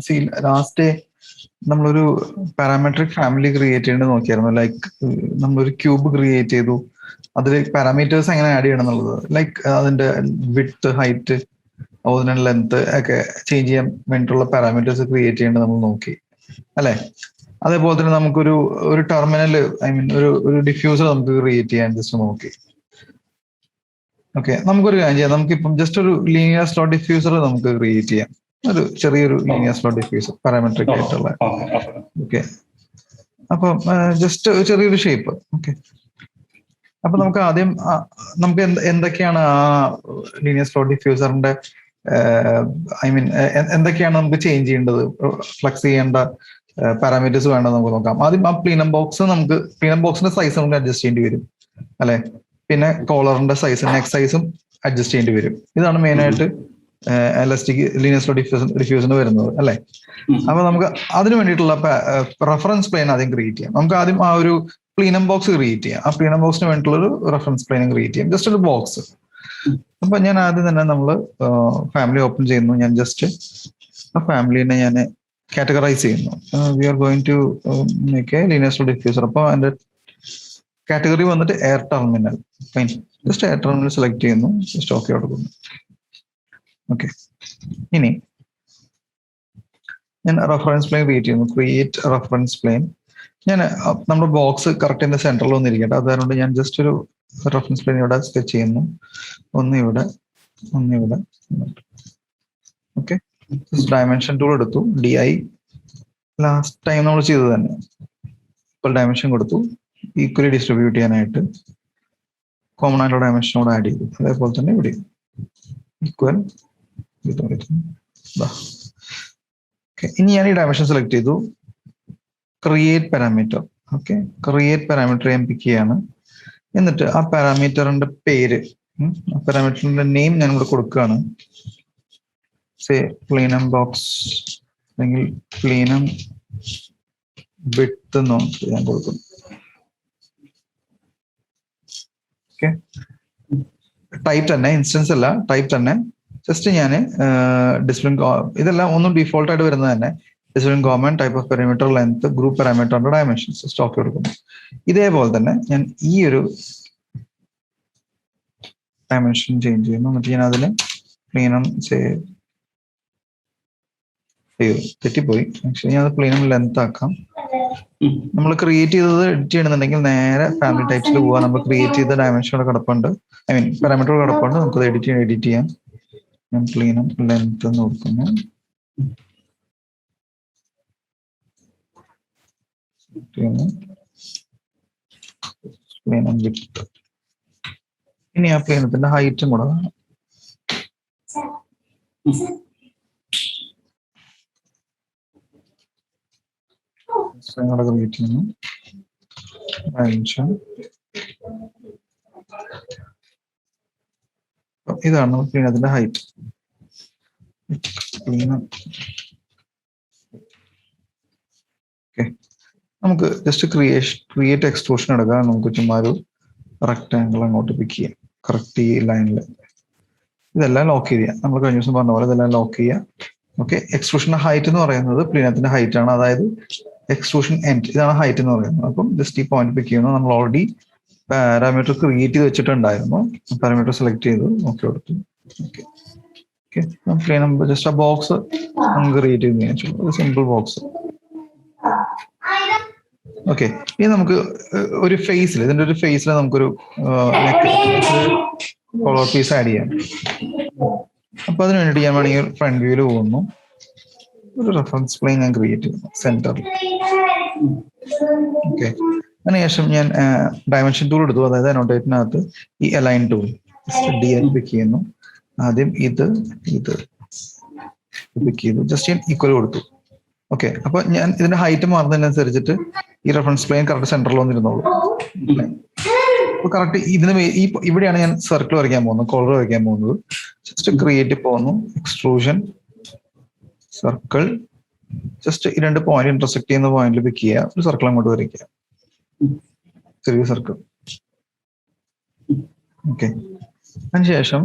See last നമ്മളൊരു parametric family create ചെയ്യേണ്ടത് നോക്കിയായിരുന്നു. ലൈക്ക് നമ്മളൊരു ക്യൂബ് ക്രിയേറ്റ് ചെയ്തു, അതിൽ പാരാമീറ്റേഴ്സ് എങ്ങനെ ആഡ് ചെയ്യണം എന്നുള്ളത്, ലൈക്ക് അതിന്റെ വിഡ്ത്ത്, ഹൈറ്റ്, അതുപോലെ ലെങ്ത് ഒക്കെ ചേഞ്ച് ചെയ്യാൻ വേണ്ടിയിട്ടുള്ള പാരാമീറ്റേഴ്സ് ക്രിയേറ്റ് ചെയ്യേണ്ടത് നമ്മൾ നോക്കി അല്ലെ. അതേപോലെ തന്നെ നമുക്കൊരു ടെർമിനൽ, ഐ മീൻ ഒരു ഡിഫ്യൂസർ നമുക്ക് ക്രിയേറ്റ് ചെയ്യാൻ ജസ്റ്റ് നോക്കി. ഓക്കെ, നമുക്കൊരു കാര്യം ചെയ്യാം, നമുക്കിപ്പം ജസ്റ്റ് ഒരു ലീനിയർ സ്ലോട്ട് ഡിഫ്യൂസർ നമുക്ക് ക്രിയേറ്റ് ചെയ്യാം. ഒരു ചെറിയൊരു ലീനിയർ സ്ലോട്ട് ഡിഫ്യൂസർ പാരാമെട്രിക് ആയിട്ടുള്ള. ഓക്കെ, അപ്പം ജസ്റ്റ് ചെറിയൊരു ഷേപ്പ്. ഓക്കെ, അപ്പൊ നമുക്ക് ആദ്യം നമുക്ക് എന്തൊക്കെയാണ് ആ ലീനിയർ സ്ലോട്ട് ഡിഫ്യൂസറിന്റെ ഐ മീൻ എന്തൊക്കെയാണ് നമുക്ക് ചേഞ്ച് ചെയ്യേണ്ടത്, ഫ്ലക്സ് ചെയ്യേണ്ട പാരാമീറ്റേഴ്സ് വേണ്ടത് നമുക്ക് നോക്കാം. ആദ്യം ആ പ്ലീനം ബോക്സിന്റെ സൈസ് നമുക്ക് അഡ്ജസ്റ്റ് ചെയ്യേണ്ടി വരും അല്ലെ. പിന്നെ കോളറിന്റെ സൈസ്, നെക്ക് സൈസും അഡ്ജസ്റ്റ് ചെയ്യേണ്ടി വരും. ഇതാണ് മെയിൻ ആയിട്ട് എലാസ്റ്റിക് ലീനിയർ സ്ലോട്ട് ഡിഫ്യൂസറിന് വരുന്നത് അല്ലെ. അപ്പൊ നമുക്ക് അതിന് വേണ്ടിയിട്ടുള്ള റെഫറൻസ് പ്ലെയിൻ ആദ്യം ക്രിയേറ്റ് ചെയ്യാം. നമുക്ക് ആദ്യം ആ ഒരു പ്ലീനം ബോക്സ് ക്രിയേറ്റ് ചെയ്യാം. ആ പ്ലീനം ബോക്സിന് വേണ്ടിയിട്ടുള്ള ഒരു റെഫറൻസ് പ്ലെയിൻ ക്രിയേറ്റ് ചെയ്യാം, ജസ്റ്റ് ഒരു ബോക്സ്. അപ്പൊ ഞാൻ ആദ്യം തന്നെ നമ്മൾ ഫാമിലി ഓപ്പൺ ചെയ്യുന്നു. ഞാൻ ജസ്റ്റ് ആ ഫാമിലിനെ ഞാൻ കാറ്റഗറൈസ് ചെയ്യുന്നു. We are going to make a linear slot diffuser. അപ്പൊ അതിന്റെ കാറ്റഗറി വന്നിട്ട് air terminal. Fine, just air terminal select ചെയ്യുന്നു, ജസ്റ്റ് ഓക്കെ കൊടുക്കുന്നു. ഓക്കെ, ഇനി ഞാൻ റെഫറൻസ് പ്ലെയിൻ ക്രിയേറ്റ് ചെയ്യുന്നു. Create reference plane. ഞാൻ നമ്മുടെ ബോക്സ് കറക്റ്റ് ഇതിന്റെ സെന്ററിൽ ഒന്നും ഇരിക്കട്ടെ, അതുകൊണ്ട് ഞാൻ ജസ്റ്റ് ഒരു റെഫറൻസ് പ്ലെയിൻ ഇവിടെ സ്കെച്ച് ചെയ്യുന്നു. ഒന്നിവിടെ. ഓക്കെ, ഡയമെൻഷൻ ടൂൾ എടുത്തു, DI ലാസ്റ്റ് ടൈം നമ്മൾ ചെയ്തത് തന്നെ. ഇപ്പോൾ ഡയമെൻഷൻ കൊടുത്തു, ഈക്വലി ഡിസ്ട്രിബ്യൂട്ട് ചെയ്യാനായിട്ട് കോമൺ ആയിട്ടുള്ള ഡയമെൻഷൻ കൂടെ ആഡ് ചെയ്തു. അതേപോലെ തന്നെ ഇവിടെ ഈക്വൽ. ഇനി ഞാൻ ഈ ഡയമെൻഷൻ സെലക്ട് ചെയ്തു, create parameter. Okay, create parameter ഞാൻ പിക്ക് ചെയ്യാണ്. എന്നിട്ട് ആ പാരാമീറ്ററിന്റെ പേര്, ആ പാരാമീറ്ററിന്റെ നെയിം ഞാൻ ഇവിടെ കൊടുക്കുകയാണ്. സേ പ്ലീനം ബോക്സ് അല്ലെങ്കിൽ പ്ലീനം വിഡ്ത്ത് എന്ന് ഞാൻ കൊടുക്കുന്നു. ഓക്കെ, ടൈപ്പ് തന്നെ, ഇൻസ്റ്റൻസ് അല്ല, ടൈപ്പ് തന്നെ. ജസ്റ്റ് ഞാൻ ഡിസിപ്ലിൻ, ഇതെല്ലാം ഒന്നും ഡിഫോൾട്ട് ആയിട്ട് വരുന്നത് തന്നെ. Discipline common, type of parameter, length, group പാരാമീറ്ററിന്റെ ഡയമെൻഷൻസ് സ്റ്റോക്ക് കൊടുക്കുന്നു. ഇതേപോലെ തന്നെ ഞാൻ ഈ ഒരു ഡയമെൻഷൻ ചേഞ്ച് ചെയ്യുന്നു. എന്നിട്ട് ഞാൻ അതിന് പ്ലീനം തെറ്റിപ്പോയി. ആക്ച്വലി ഞാൻ അത് പ്ലീനം ലെങ്ത് ആക്കാം. നമ്മൾ ക്രിയേറ്റ് ചെയ്തത് എഡിറ്റ് ചെയ്യണമെന്നുണ്ടെങ്കിൽ നേരെ ഫാമിലി ടൈപ്സിൽ പോവാം. നമ്മൾ ക്രിയേറ്റ് ചെയ്ത ഡയമെൻഷൻ കിടപ്പുണ്ട്, ഐ മീൻ പാരാമീറ്റർ കിടപ്പുണ്ട്, നമുക്കത് എഡിറ്റ് ചെയ്യാം. ഞാൻ പ്ലീനം ലെങ്ത് എന്ന് കൊടുക്കുന്നു. Plenum width. ഇനി ആ പ്ലീനത്തിന്റെ ഹൈറ്റും കൂടെ വേണം. ക്രിയേറ്റ് ചെയ്യുന്നു. ഇതാണ് പ്ലീനത്തിന്റെ ഹൈറ്റ്. നമുക്ക് ജസ്റ്റ് ക്രിയേറ്റ് എക്സ്ട്രൂഷൻ എടുക്കാം. നമുക്ക് ചുമ്മാ ഒരു റെക്ടാങ്കിൾ അങ്ങോട്ട് പിക്ക് ചെയ്യാം, കറക്റ്റ് ഈ ലൈനിൽ. ഇതെല്ലാം ലോക്ക് ചെയ്യാം. നമ്മൾ കഴിഞ്ഞ ദിവസം പറഞ്ഞ പോലെ ഇതെല്ലാം ലോക്ക് ചെയ്യാം. ഓക്കെ, എക്സ്ട്രൂഷന്റെ ഹൈറ്റ് എന്ന് പറയുന്നത് പ്ലീനത്തിന്റെ ഹൈറ്റ് ആണ്, അതായത് എക്സ്ട്രൂഷൻ എൻഡ്, ഇതാണ് ഹൈറ്റ് എന്ന് പറയുന്നത്. അപ്പം ജസ്റ്റ് ഈ പോയിന്റ് പിക്ക് ചെയ്യുന്നു. നമ്മൾ ഓൾറെഡി പാരാമീറ്റർ ക്രിയേറ്റ് ചെയ്ത് വെച്ചിട്ടുണ്ടായിരുന്നു. പാരാമീറ്റർ സെലക്ട് ചെയ്തു, ഓക്കെ കൊടുത്തു. ഓക്കെ ഓക്കെ, ജസ്റ്റ് ആ ബോക്സ് നമുക്ക് ക്രിയേറ്റ് ചെയ്ത് ഒരു സിമ്പിൾ ബോക്സ്. ഓക്കെ, ഇനി നമുക്ക് ഒരു ഫേസിൽ, ഇതിന്റെ ഒരു ഫേസിൽ നമുക്കൊരു കളർ പീസ് ആഡ് ചെയ്യാം. അപ്പൊ അതിന് വേണ്ടിയിട്ട് ഞാൻ വേണമെങ്കിൽ ഫ്രണ്ട് വ്യൂവിൽ പോകുന്നു. ഒരു റെഫറൻസ് പ്ലെയിൻ ഞാൻ ക്രിയേറ്റ് ചെയ്യുന്നു സെന്ററിൽ. ഓക്കെ, അതിനുശേഷം ഞാൻ ഡയമെൻഷൻ ടൂൾ എടുത്തു, അതായത് അനോട്ടേറ്റിനകത്ത് ഈ അലൈൻ ടൂൾ DI പിക്ക് ചെയ്യുന്നു. ആദ്യം ഇത് പിക്ക് ചെയ്തു, ജസ്റ്റ് ഞാൻ ഈക്വൽ കൊടുത്തു. ഓക്കെ, അപ്പൊ ഞാൻ ഇതിന്റെ ഹൈറ്റ് മാറുന്നതിനനുസരിച്ചിട്ട് ഈ റെഫറൻസ് പ്ലെയിൻ കറക്റ്റ് സെന്ററിൽ വന്നിരുന്നോളൂ. അപ്പൊ കറക്റ്റ് ഇവിടെയാണ് ഞാൻ സർക്കിൾ വരയ്ക്കാൻ പോകുന്നത്, കോളർ വരയ്ക്കാൻ പോകുന്നത്. ജസ്റ്റ് ക്രിയേറ്റ് പോകുന്നു, എക്സ്ട്രൂഷൻ, സർക്കിൾ, ജസ്റ്റ് ഈ രണ്ട് പോയിന്റ് ഇന്റർസെക്ട് ചെയ്യുന്ന പോയിന്റിൽ പിക്ക് ചെയ്യുക, ഒരു സർക്കിൾ അങ്ങോട്ട് വരയ്ക്കുക, ചെറിയ സർക്കിൾ. ഓക്കെ, അതിനുശേഷം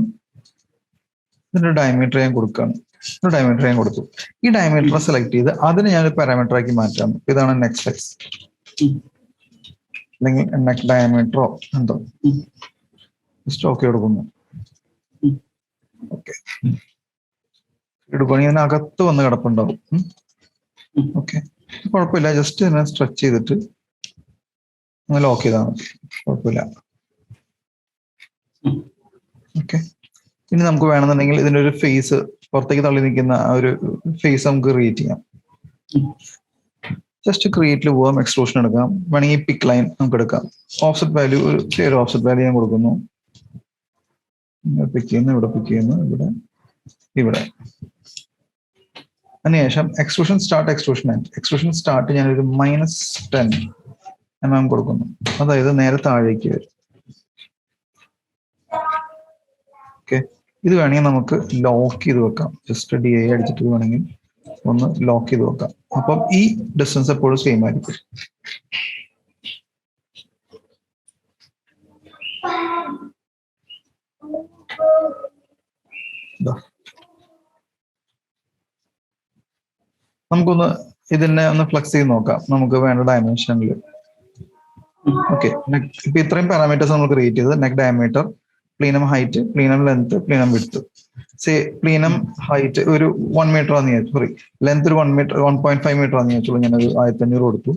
ഇതിന്റെ ഡയമീറ്റർ ഞാൻ കൊടുക്കുകയാണ്. ഒരു ഡയമീറ്റർ ഞാൻ കൊടുത്തു. ഈ ഡയമീറ്റർ സെലക്ട് ചെയ്ത് അതിനെ ഞാൻ ഒരു പാരാമീറ്റർ ആക്കി മാറ്റാം. ഇതാണ് നെക്സ്റ്റ് എക്സ് അല്ലെങ്കിൽ നെക്ക് ഡയമീറ്ററോ എന്തോ. ജസ്റ്റ് ഓക്കെ കൊടുക്കുന്നു. ഓക്കെ എടുക്കുകയാണെങ്കിൽ അതിനകത്ത് വന്ന് കിടപ്പുണ്ടാവും. ഓക്കെ കുഴപ്പമില്ല. ജസ്റ്റ് ഇതിനെ സ്ട്രെച്ച് ചെയ്തിട്ട് ഒന്ന് ലോക്ക് ചെയ്താൽ മതി. കുഴപ്പമില്ല. ഓക്കെ ഇനി നമുക്ക് വേണമെന്നുണ്ടെങ്കിൽ ഇതിന്റെ ഒരു ഫേസ് പുറത്തേക്ക് തള്ളി നിൽക്കുന്ന ആ ഒരു ഫേസ് നമുക്ക് ക്രിയേറ്റ് ചെയ്യാം. ജസ്റ്റ് ക്രിയേറ്റിൽ പോവാം, എക്സ്ട്രൂഷൻ എടുക്കാം, വേണമെങ്കിൽ പിക്ക് ലൈൻ നമുക്ക് എടുക്കാം. ഓഫ്സെറ്റ് വാല്യൂ ഒരു ഓഫ്സെറ്റ് വാല്യൂ ഞാൻ കൊടുക്കുന്നു. പിക്ക് ചെയ്യുന്നു, ഇവിടെ പിക്ക് ചെയ്യുന്നു, ഇവിടെ. അതിനുശേഷം എക്സ്ട്രൂഷൻ സ്റ്റാർട്ട്, എക്സ്ട്രൂഷൻ സ്റ്റാർട്ട് ഞാനൊരു -10 mm കൊടുക്കുന്നു. അതായത് നേരെ താഴേക്ക് വരും. ഓക്കെ ഇത് വേണമെങ്കിൽ നമുക്ക് ലോക്ക് ചെയ്ത് വെക്കാം. ജസ്റ്റ് DI അടിച്ചിട്ട് വേണമെങ്കിൽ ഒന്ന് ലോക്ക് ചെയ്ത് വെക്കാം. അപ്പം ഈ ഡിസ്റ്റൻസ് എപ്പോഴും സെയിം ആയിരിക്കും. നമുക്കൊന്ന് ഇതിനെ ഒന്ന് ഫ്ലെക്സ് ചെയ്ത് നോക്കാം. നമുക്ക് വേണ്ട ഡയമെൻഷനിൽ. ഓക്കെ ഇപ്പൊ ഇത്രയും പാരാമീറ്റേഴ്സ് നമ്മൾ ക്രിയേറ്റ് ചെയ്തത്. Neck diameter, plenum height, plenum length, plenum width. Plenum height ഒരു 1 മീറ്റർ ആണെന്ന് വിചാരിച്ചു. സോറി ലെങ്ത് ഒരു 1.5 മീറ്റർ ആണെന്ന് വിചാരിച്ചോളൂ. ഞാനത് 1500 കൊടുത്തു.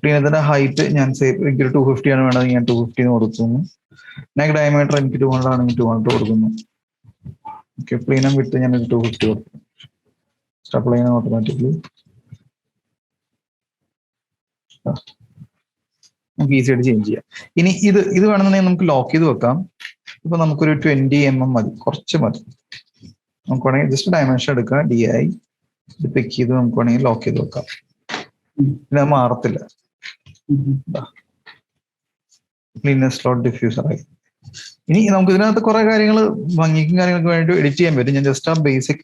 പ്ലീനത്തിന്റെ ഹൈറ്റ് ഞാൻ എനിക്ക് 250 ആണ് വേണ്ടത്, ഞാൻ 250 കൊടുക്കുന്നു. നെക്ക് ഡയമീറ്റർ എനിക്ക് 200 ആണെങ്കിൽ 200 കൊടുക്കുന്നു. ഓക്കെ പ്ലീനം വിഡ്ത്ത് ഞാനൊരു 250 കൊടുക്കുന്നു. അപ്ലൈ ചെയ്യണം ഓട്ടോമാറ്റിക്കലി. നമുക്ക് ഈസി ആയിട്ട് ചേഞ്ച് ചെയ്യാം. ഇനി ഇത് വേണമെന്നുണ്ടെങ്കിൽ നമുക്ക് ലോക്ക് ചെയ്ത് വെക്കാം. ഇപ്പൊ നമുക്കൊരു 20 mm മതി, കുറച്ച് മതി. നമുക്ക് വേണമെങ്കിൽ ജസ്റ്റ് ഡയമെൻഷൻ എടുക്കുക, DI ഇത് പിക്ക് ചെയ്ത് നമുക്ക് വേണമെങ്കിൽ ലോക്ക് ചെയ്ത് വെക്കാം. പിന്നെ മാറത്തില്ല. ലീനിയർ സ്ലോട്ട് ഡിഫ്യൂസർ ആയി. ഇനി നമുക്ക് ഇതിനകത്ത് കുറെ കാര്യങ്ങൾ ഭംഗിക്കും കാര്യങ്ങൾക്ക് വേണ്ടി എഡിറ്റ് ചെയ്യാൻ പറ്റും. ഞാൻ ജസ്റ്റ് ആ ബേസിക്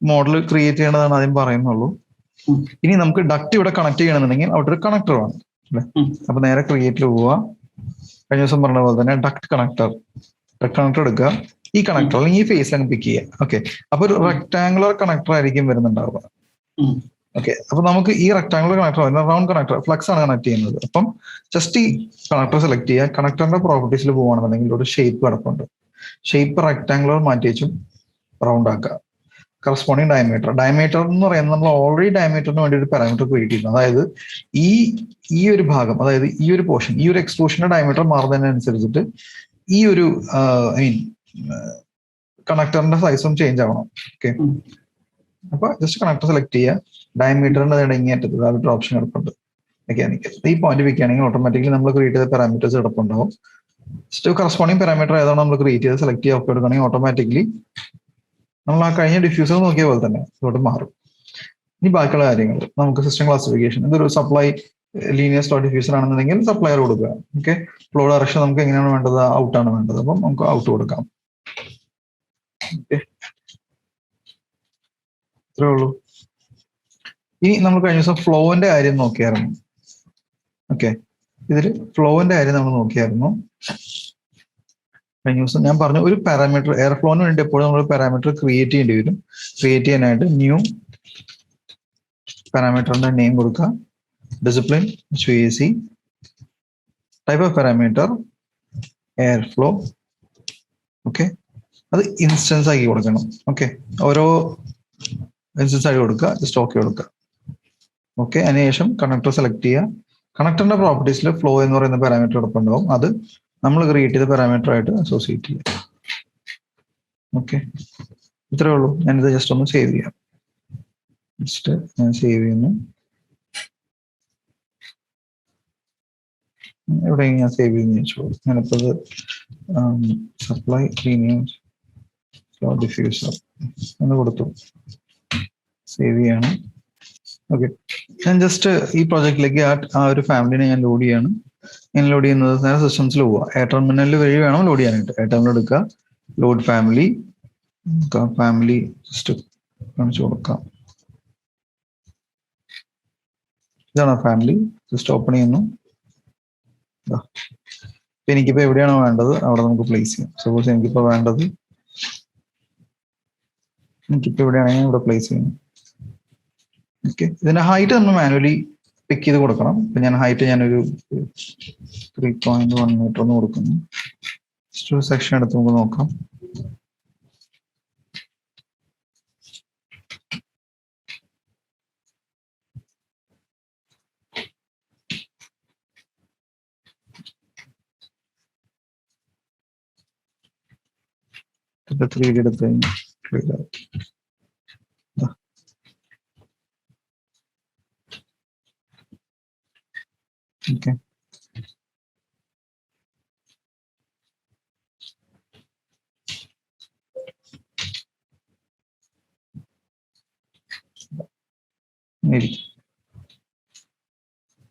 മോഡൽ ക്രിയേറ്റ് ചെയ്യേണ്ടതാണ് ആദ്യം പറയുന്നുള്ളൂ. ഇനി നമുക്ക് ഡക്ട് ഇവിടെ കണക്ട് ചെയ്യണമെന്നുണ്ടെങ്കിൽ അവിടെ ഒരു കണക്ടർ വേണം അല്ലെ. അപ്പൊ നേരെ ക്രിയേറ്റിൽ പോവുക. കഴിഞ്ഞ ദിവസം പറഞ്ഞ പോലെ തന്നെ ഡക്ട് കണക്ടർ എടുക്കുക. ഈ കണക്ടർ അല്ലെങ്കിൽ ഈ ഫേസ് അങ്ങ് പിക്ക് ചെയ്യുക. ഓക്കെ അപ്പൊ ഒരു റെക്ടാങ്കുലർ കണക്ടർ ആയിരിക്കും വരുന്നുണ്ടാവുക. ഓക്കെ അപ്പൊ നമുക്ക് ഈ rectangular connector round connector flux ആണ് കണക്ട് ചെയ്യുന്നത്. അപ്പം ജസ്റ്റ് ഈ കണക്ടർ സെലക്ട് ചെയ്യുക. കണക്ടറിന്റെ പ്രോപ്പർട്ടീസിൽ പോവുകയാണെന്നുണ്ടെങ്കിൽ ഒരു ഷേപ്പ് കിടപ്പുണ്ട്. ഷേപ്പ് റെക്ടാങ്കുലർ മാറ്റി വെച്ചും റൗണ്ട് ആക്കുക. കറസ്പോണ്ടിങ് ഡയമീറ്റർ എന്ന് പറയുന്നത് നമ്മൾ ഓൾറെഡി ഡയമീറ്ററിന് വേണ്ടി ഒരു പാരാമീറ്റർ ക്രിയേറ്റ് ചെയ്യുന്നു. അതായത് ഈ ഒരു ഭാഗം, അതായത് ഈ ഒരു പോർഷൻ, ഈ ഒരു എക്സ്ട്രൂഷന്റെ ഡയമീറ്റർ മാറുന്നതിനനുസരിച്ചിട്ട് ഈ ഒരു കണക്ടറിന്റെ സൈസും ചേഞ്ച് ആവണം. ഓക്കെ അപ്പൊ ജസ്റ്റ് കണക്ടർ സെലക്ട് ചെയ്യുക. ഡയമീറ്ററിന്റെ ഇടങ്ങിയേറ്റത് ഒരു ഓപ്ഷൻ കിടപ്പുണ്ട് മെക്കാനിക്കൽ. ഈ പോയിന്റ് വെക്കുകയാണെങ്കിൽ ഓട്ടോമാറ്റിക്കലി നമ്മൾ ക്രിയേറ്റ് ചെയ്ത പാരാമീറ്റേഴ്സ് കിടപ്പുണ്ടാവും. ജസ്റ്റ് കറസ്പോണ്ടിങ് പാരാമീറ്റർ ഏതാണ് നമ്മൾ ക്രിയേറ്റ് ചെയ്ത് സെലക്ട് ചെയ്യുക. ഓക്കെ എടുക്കുകയാണെങ്കിൽ ഓട്ടോമാറ്റിക്കലി നമ്മൾ ആ കഴിഞ്ഞ ഡിഫ്യൂസർ നോക്കിയ പോലെ തന്നെ ഇതോട്ട് മാറും. ഇനി ബാക്കിയുള്ള കാര്യങ്ങൾ നമുക്ക് സിസ്റ്റം ക്ലാസിഫിക്കേഷൻ. ഇതൊരു സപ്ലൈ ലീനിയർ സ്ലോട്ട് ഡിഫ്യൂസർ ആണെന്നുണ്ടെങ്കിൽ സപ്ലയർ കൊടുക്കുക. ഓക്കെ ഫ്ലോ ഡയറക്ഷൻ നമുക്ക് എങ്ങനെയാണ് വേണ്ടത്, ഔട്ടാണ് വേണ്ടത്. അപ്പം നമുക്ക് ഔട്ട് കൊടുക്കാം. ഓക്കെ ഇത്രേ ഉള്ളൂ. ഇനി നമ്മൾ കഴിഞ്ഞ ദിവസം ഫ്ലോവിന്റെ കാര്യം നോക്കിയായിരുന്നു. ഓക്കെ ഇതിൽ ഫ്ലോവിന്റെ കാര്യം നമ്മൾ നോക്കിയായിരുന്നു കഴിഞ്ഞ ദിവസം. ഞാൻ പറഞ്ഞു ഒരു പാരാമീറ്റർ എയർ ഫ്ലോന് വേണ്ടി എപ്പോഴും നമ്മൾ പാരാമീറ്റർ ക്രിയേറ്റ് ചെയ്യേണ്ടി വരും. ക്രിയേറ്റ് ചെയ്യാനായിട്ട് ന്യൂ പാരാമീറ്ററിന്റെ നെയിം കൊടുക്കുക. Discipline HVAC, type of parameter air flow. Okay അത് ഇൻസ്റ്റൻസ് ആക്കി കൊടുക്കണം. ഓക്കെ ഓരോ ഇൻസ്റ്റൻസ് ആക്കി കൊടുക്കുക. ജസ്റ്റ് ഓക്കെ കൊടുക്കുക. ഓക്കെ അതിനുശേഷം കണക്ടർ സെലക്ട് ചെയ്യുക. കണക്ടറിന്റെ പ്രോപ്പർട്ടീസിൽ ഫ്ലോ എന്ന് പറയുന്ന പാരാമീറ്റർ ഉറപ്പുണ്ടാവും. അത് നമ്മൾ ക്രിയേറ്റ് ചെയ്ത പാരാമീറ്റർ ആയിട്ട് അസോസിയേറ്റ് ചെയ്യാം. ഓക്കെ ഇത്രേ ഉള്ളൂ. ഞാനിത് ജസ്റ്റ് ഒന്ന് സേവ് ചെയ്യാം. ജസ്റ്റ് ഞാൻ സേവ് ചെയ്യുന്നു. എവിടെ ഞാൻ സേവ് ചെയ്യുന്ന വെച്ചോളൂ. ഞാനിപ്പോ സപ്ലൈ ലീനിയർ സ്ലോട്ട് ഡിഫ്യൂസർ എന്ന് കൊടുത്തു. സേവ് ചെയ്യാണ്. ഓക്കെ ഞാൻ ജസ്റ്റ് ഈ പ്രോജക്റ്റിലേക്ക് ആ ഒരു ഫാമിലിനെ ഞാൻ ലോഡ് ചെയ്യാണ്. ഞാൻ ലോഡ് ചെയ്യുന്നത് നേരെ സിസ്റ്റംസിൽ പോവുക. എയർ ടെർമിനലിൽ വഴി വേണം ലോഡ് ചെയ്യാനായിട്ട്. എയർ ടെർമിനൽ എടുക്കുക, ലോഡ് ഫാമിലി ജസ്റ്റ് കാണിച്ചു കൊടുക്കാം. ഇതാണ് ഫാമിലി. ജസ്റ്റ് ഓപ്പൺ ചെയ്യുന്നു. എനിക്കിപ്പോ എവിടെയാണോ വേണ്ടത് അവിടെ നമുക്ക് പ്ലേസ് ചെയ്യാം. സപ്പോസ് എനിക്കിപ്പോ വേണ്ടത് എനിക്കിപ്പോൾ ഇവിടെയാണെങ്കിൽ ഇവിടെ പ്ലേസ് ചെയ്യുന്നു. ഓക്കെ, ഇതിന്റെ ഹൈറ്റ് നമ്മൾ മാനുവലി പിക്ക് ചെയ്ത് കൊടുക്കണം. ഇപ്പൊ ഞാൻ ഹൈറ്റ് ഞാനൊരു 3.1 മീറ്റർ ഒന്ന് കൊടുക്കുന്നു. ജസ്റ്റ് ഒരു സെക്ഷൻ എടുത്ത് നമുക്ക് നോക്കാം. ത്രീ ഡി എടുത്ത് കഴിഞ്ഞാൽ ഓക്കെ.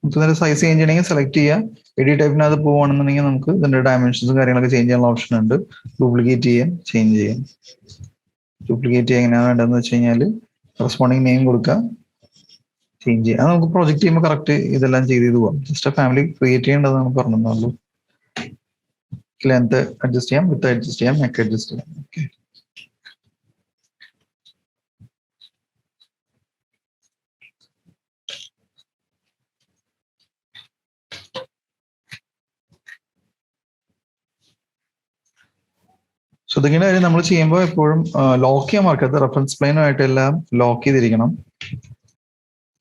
നമുക്ക് സൈസ് ചേഞ്ച് ചെയ്യണമെങ്കിൽ സെലക്ട് ചെയ്യാം. എഡിറ്റ് ടൈപ്പിനകത്ത് പോവുകയാണെന്നുണ്ടെങ്കിൽ നമുക്ക് ഇതിന്റെ ഡയമെൻഷൻസും കാര്യങ്ങളൊക്കെ ചേഞ്ച് ചെയ്യാനുള്ള ഓപ്ഷൻ ഉണ്ട്. ഡ്യൂപ്ലിക്കേറ്റ് ചെയ്യാം, ചേഞ്ച് ചെയ്യാം. ഡ്യൂപ്ലിക്കേറ്റ് ചെയ്യാൻ എങ്ങനെയാണ് വേണ്ടതെന്ന് വെച്ച് കഴിഞ്ഞാൽ കറസ്പോണ്ടിങ് നെയിം കൊടുക്കുക, ചേഞ്ച് ചെയ്യാം. അത് നമുക്ക് പ്രൊജക്ട് ചെയ്യുമ്പോൾ കറക്റ്റ് ഇതെല്ലാം ചെയ്ത് പോകാം. ജസ്റ്റ് ഫാമിലി ക്രിയേറ്റ് ചെയ്യേണ്ടത് നമുക്ക് പറഞ്ഞുള്ളൂ. ലെങ്ത് അഡ്ജസ്റ്റ് ചെയ്യാം, വിത്ത് അഡ്ജസ്റ്റ് ചെയ്യാം, നെക്ക് അഡ്ജസ്റ്റ് ചെയ്യാം. ഓക്കെ, ശ്രദ്ധിക്കേണ്ട കാര്യം നമ്മൾ ചെയ്യുമ്പോൾ എപ്പോഴും ലോക്ക് ചെയ്യാൻ മറക്കരുത്. റെഫറൻസ് പ്ലെയിനുമായിട്ട് എല്ലാം ലോക്ക് ചെയ്തിരിക്കണം.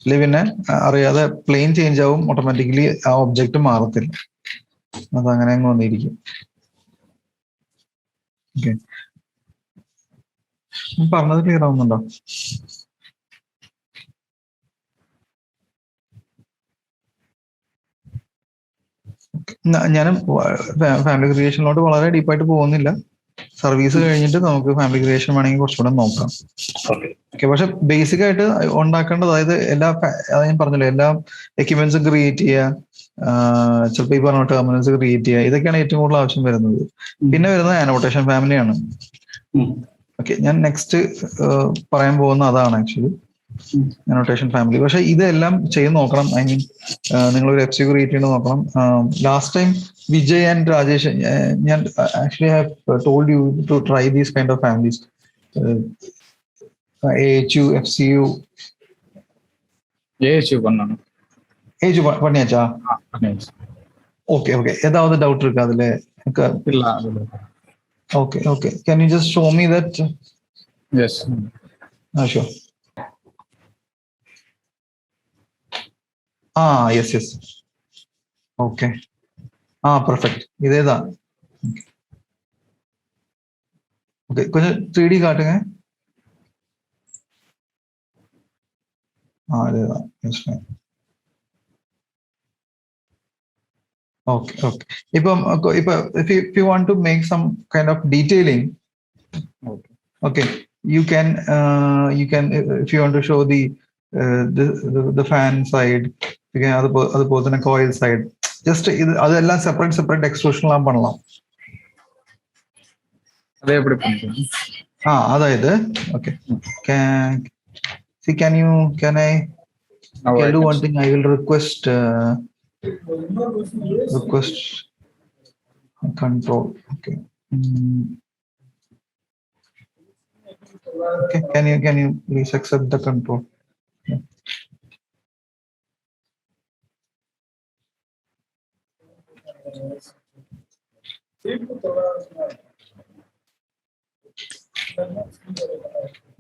അല്ലെങ്കിൽ പിന്നെ അറിയാതെ പ്ലെയിൻ ചേഞ്ച് ആവും, ഓട്ടോമാറ്റിക്കലി ആ ഒബ്ജക്റ്റ് മാറത്തില്ല. അതങ്ങനെ അങ്ങ് വന്നിരിക്കും. ഓക്കെ, പറഞ്ഞത് ക്ലിയർ ആവുന്നുണ്ടോ? ഞാനും ഫാമിലി ക്രിയേഷനിലോട്ട് വളരെ ഡീപ്പായിട്ട് പോകുന്നില്ല. സർവീസ് കഴിഞ്ഞിട്ട് നമുക്ക് ഫാമിലി ക്രിയേഷൻ വേണമെങ്കിൽ കുറച്ചുകൂടെ നോക്കാം. ഓക്കെ, പക്ഷെ ബേസിക് ആയിട്ട് ഉണ്ടാക്കേണ്ടത്, അതായത് ഞാൻ പറഞ്ഞല്ലോ, എല്ലാ എക്യുപ്മെന്റ്സും ക്രിയേറ്റ് ചെയ്യുക, ചിലപ്പോൾ ഈ പറഞ്ഞ ടെർമിനൽസ് ക്രിയേറ്റ് ചെയ്യുക, ഇതൊക്കെയാണ് ഏറ്റവും കൂടുതൽ ആവശ്യം വരുന്നത്. പിന്നെ വരുന്നത് അനോട്ടേഷൻ ഫാമിലിയാണ്. ഓക്കെ, ഞാൻ നെക്സ്റ്റ് പറയാൻ പോകുന്ന അതാണ് ആക്ച്വലി അനോട്ടേഷൻ ഫാമിലി. പക്ഷെ ഇതെല്ലാം ചെയ്ത് നോക്കണം. ഐ മീൻ നിങ്ങളൊരു FC ക്രിയേറ്റ് ചെയ്ത് നോക്കണം. Last time Vijay and Rajesh, ഞാൻ actually have told you to try these kind of families. AHU, FCU. AHU பண்ணியாச்சா? Okay okay. ஏதாவது டவுட் இருக்கா அதுல? இல்ல. Okay, okay. Can you just show me that? Yes. Sure. Yes, yes. Okay. Perfect. இதேதான். Okay, கொஞ்சம் 3D காட்டுங்க. இதேதான். Yes, fine. Okay, okay. If you want to make some kind of detailing, okay, you can if you want to show the fan side, you can അതുപോലെ തന്നെ coil side, just അതെല്ലാം separate extrusion എല്ലാം பண்ணலாம். അതേ எப்படி பண்றது? അതായത് okay, can I do one thing? I will request control. Okay. Okay, can you please accept the control? Yeah.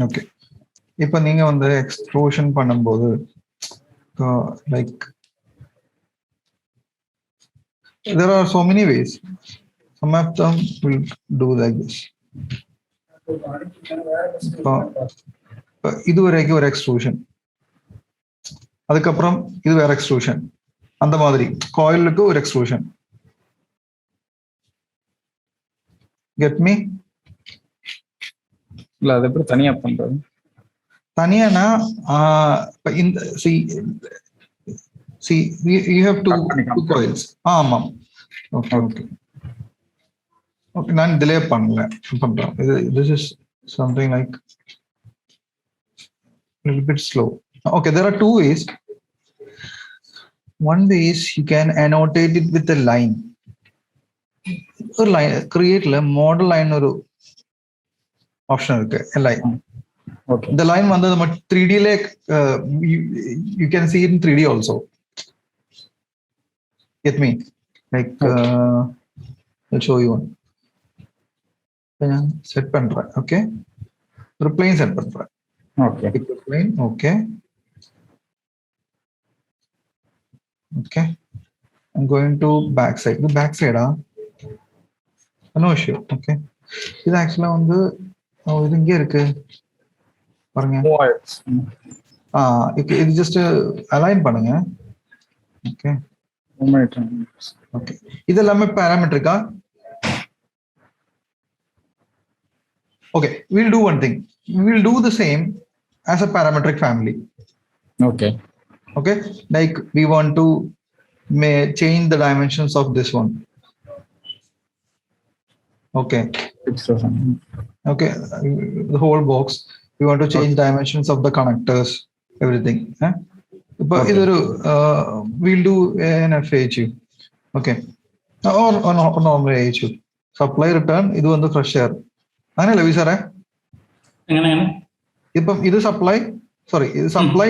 Okay, இப்போ நீங்க வந்து எக்ஸ்ட்ரூஷன் பண்ணும்போது like there are so many ways. Some of them will do like this. இதுவரைக்கும் ஒரு extrusion, அதுக்கப்புறம் இது வேற extrusion, அந்த மாதிரி காயிலுக்கு ஒரு எக்ஸ்ட்ரூஷன். Get me? இல்ல, அது எப்படி தனியா பண்றது? தனியானா இந்த see you have two coils. ஆமாம். Okay okay okay. நான் டிலே பண்றேன். This is something like a little bit slow. Okay, there are two ways. One way is you can annotate it with a line. ஒரு line createல model line ஒரு option இருக்கு. Line Okay. The line വന്നത് നമ്മൾ 3D lake you can see it in 3D also. Get me? Like I'll show you one. ഞാൻ set பண்றேன். Okay. ഒരു plain set பண்றேன். Okay. Pick a plane. Okay. Okay. I'm going to backside. The backside no issue. Okay. இது ஆக்சுவலா வந்து இது இங்க இருக்கு பாருங்க. இது ஜஸ்ட் அலைன் பண்ணுங்க. ஓகே. ஓகே. இது எல்லாமே பாராமெட்ரிக்கா? Okay, we'll do one thing. We'll do the same as a parametric family. Okay. Okay, like we want to change the dimensions of this one. Okay. Okay, the whole box. We want to change dimensions of the connectors, everything. But we'll do an FAHU. Okay, or normal AHU. Supply return. This one the fresh air. അങ്ങനെയല്ലേ V സാറേ? ഇപ്പം ഇത് supply